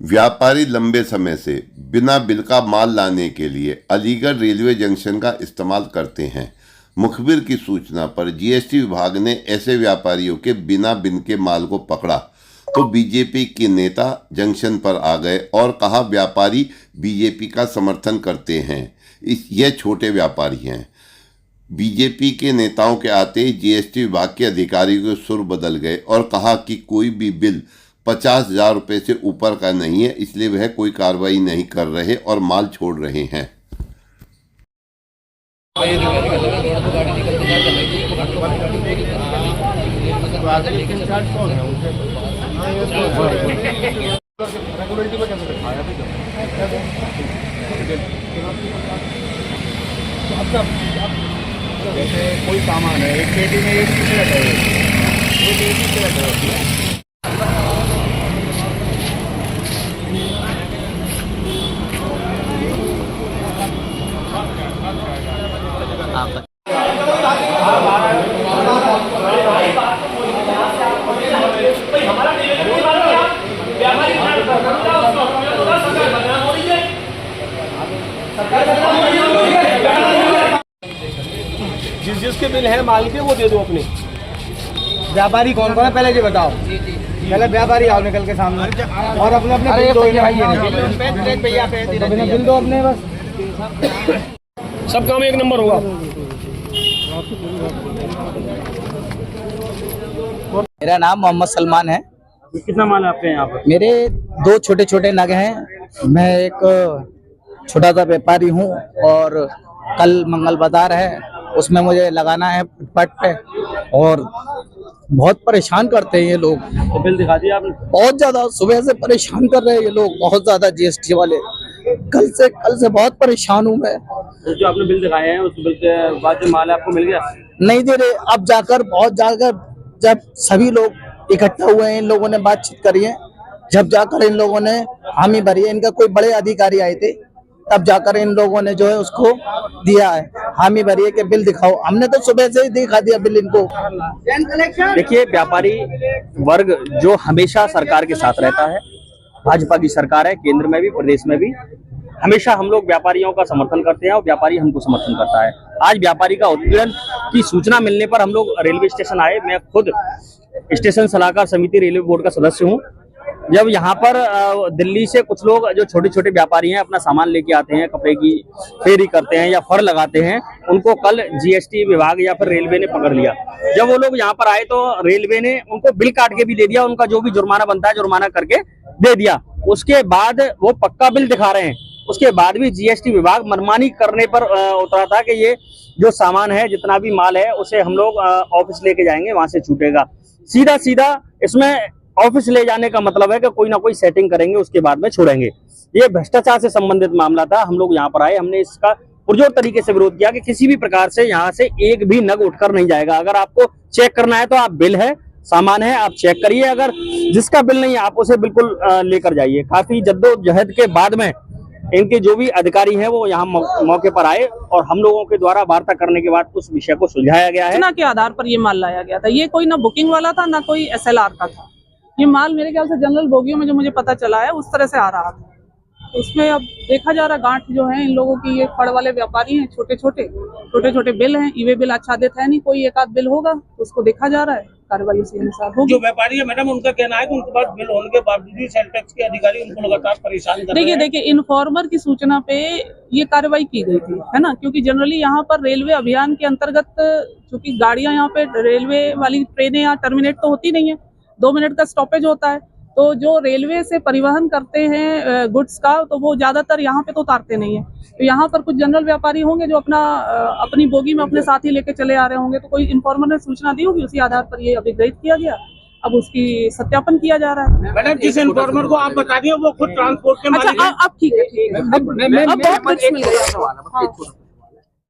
व्यापारी लंबे समय से बिना बिल का माल लाने के लिए अलीगढ़ रेलवे जंक्शन का इस्तेमाल करते हैं। मुखबिर की सूचना पर जीएसटी विभाग ने ऐसे व्यापारियों के बिना बिल के माल को पकड़ा तो बीजेपी के नेता जंक्शन पर आ गए और कहा व्यापारी बीजेपी का समर्थन करते हैं, यह छोटे व्यापारी हैं। बीजेपी के नेताओं के आते ही जीएसटी विभाग के अधिकारियों के सुर बदल गए और कहा कि कोई भी बिल 50,000 रुपये से ऊपर का नहीं है, इसलिए वह कोई कार्रवाई नहीं कर रहे और माल छोड़ रहे हैं। जैसे कोई सामान है, एक पेटी में एक पीस रहता है, एक पीस रहता है। जिसके बिल है माल के वो दे दो अपने। व्यापारी कौन कौन है पहले ये बताओ। पहले व्यापारी आओ निकल के सामने और अपने अपने बिल दो बिल दो अपने, बस सब काम एक नंबर होगा। मेरा नाम मोहम्मद सलमान है। कितना माल है आपके यहाँ पर? मेरे 2 छोटे छोटे नग हैं। मैं एक छोटा सा व्यापारी हूँ और कल मंगल बाजार है, उसमें मुझे लगाना है फुटपाथ पे और बहुत परेशान करते हैं ये लोग। तो बिल दिखा दिया आपने? बहुत ज्यादा सुबह से परेशान कर रहे हैं ये लोग, बहुत ज्यादा जीएसटी वाले। कल से बहुत परेशान हूँ मैं। तो जो आपने बिल दिखाए हैं उस बिल के बाद जो माल है आपको मिल गया? नहीं दे रहे। अब जाकर जब सभी लोग इकट्ठा हुए हैं, इन लोगों ने बातचीत करी है, जब जाकर इन लोगों ने हामी भरी है, इनका कोई बड़े अधिकारी आए थे, तब जाकर इन लोगों ने जो है उसको दिया है, हामी भरी है कि बिल दिखाओ। हमने तो सुबह से ही दिखा दिया बिल इनको। देखिए, व्यापारी वर्ग जो हमेशा सरकार के साथ रहता है, भाजपा की सरकार है, केंद्र में भी प्रदेश में भी, हमेशा हम लोग व्यापारियों का समर्थन करते हैं और व्यापारी हमको समर्थन करता है। आज व्यापारी का उत्पीड़न की सूचना मिलने पर हम लोग रेलवे स्टेशन आए। मैं खुद स्टेशन सलाहकार समिति रेलवे बोर्ड का सदस्य हूँ। जब यहाँ पर दिल्ली से कुछ लोग जो छोटे छोटे व्यापारी हैं अपना सामान लेके आते हैं, कपड़े की फेरी करते हैं या फर लगाते हैं, उनको कल जीएसटी विभाग या फिर रेलवे ने पकड़ लिया। जब वो लोग यहाँ पर आए तो रेलवे ने उनको बिल काट के भी दे दिया, उनका जो भी जुर्माना बनता है जुर्माना करके दे दिया। उसके बाद वो पक्का बिल दिखा रहे हैं, उसके बाद भी जीएसटी विभाग मनमानी करने पर उतरा था कि ये जो सामान है, जितना भी माल है, उसे हम लोग ऑफिस लेके जाएंगे, वहां से छूटेगा। सीधा इसमें ऑफिस ले जाने का मतलब है कि कोई ना कोई सेटिंग करेंगे, उसके बाद में छोड़ेंगे। ये भ्रष्टाचार से संबंधित मामला था। हम लोग यहाँ पर आए, हमने इसका पुरजोर तरीके से विरोध किया कि किसी भी प्रकार से यहाँ से एक भी नग उठकर नहीं जाएगा। अगर आपको चेक करना है तो आप बिल है, सामान है, आप चेक करिए। अगर जिसका बिल नहीं है आप उसे बिल्कुल लेकर जाइए। काफी जद्दोजहद के बाद में इनके जो भी अधिकारी हैं वो यहाँ मौके पर आए और हम लोगों के द्वारा वार्ता करने के बाद उस विषय को सुलझाया गया है। सूचना के आधार पर ये माल लाया गया था। ये कोई ना बुकिंग वाला था ना कोई एसएलआर का था। ये माल मेरे ख्याल से जनरल बोगियों में जो मुझे पता चला है उस तरह से आ रहा था। उसमें अब देखा जा रहा गांठ जो है इन लोगों की, ये फड़ वाले व्यापारी हैं, छोटे छोटे बिल हैं। ईवे बिल आच्छादित है नहीं, कोई एक आध बिल होगा तो उसको देखा जा रहा है, कार्रवाई उसी अनुसार होगी। जो व्यापारी है मैडम, उनका कहना है कि उनके पास बिल होने के बावजूद भी सेल टैक्स के अधिकारी उनको लगातार परेशान कर रहे हैं। देखिए इन्फॉर्मर की सूचना पे ये कार्रवाई की गई थी, है ना, क्योंकि जनरली यहाँ पर रेलवे अभियान के अंतर्गत चूंकि गाड़ियां यहाँ पे रेलवे वाली ट्रेनें यहाँ टर्मिनेट तो होती नहीं है, 2 मिनट का स्टॉपेज होता है, तो जो रेलवे से परिवहन करते हैं गुड्स का, तो वो ज्यादातर यहाँ पे तो उतारते नहीं है। तो यहाँ पर कुछ जनरल व्यापारी होंगे जो अपनी बोगी में अपने साथ ही लेके चले आ रहे होंगे, तो कोई इन्फॉर्मर ने सूचना दी होगी, उसी आधार पर ये अभिगृहित किया गया। अब उसकी सत्यापन किया जा रहा है। मैडम, जिस इन्फॉर्मर को आप बता दिए वो खुद ट्रांसपोर्ट के मालिक हैं। अब ठीक है, अब बहुत कुछ मिल गया।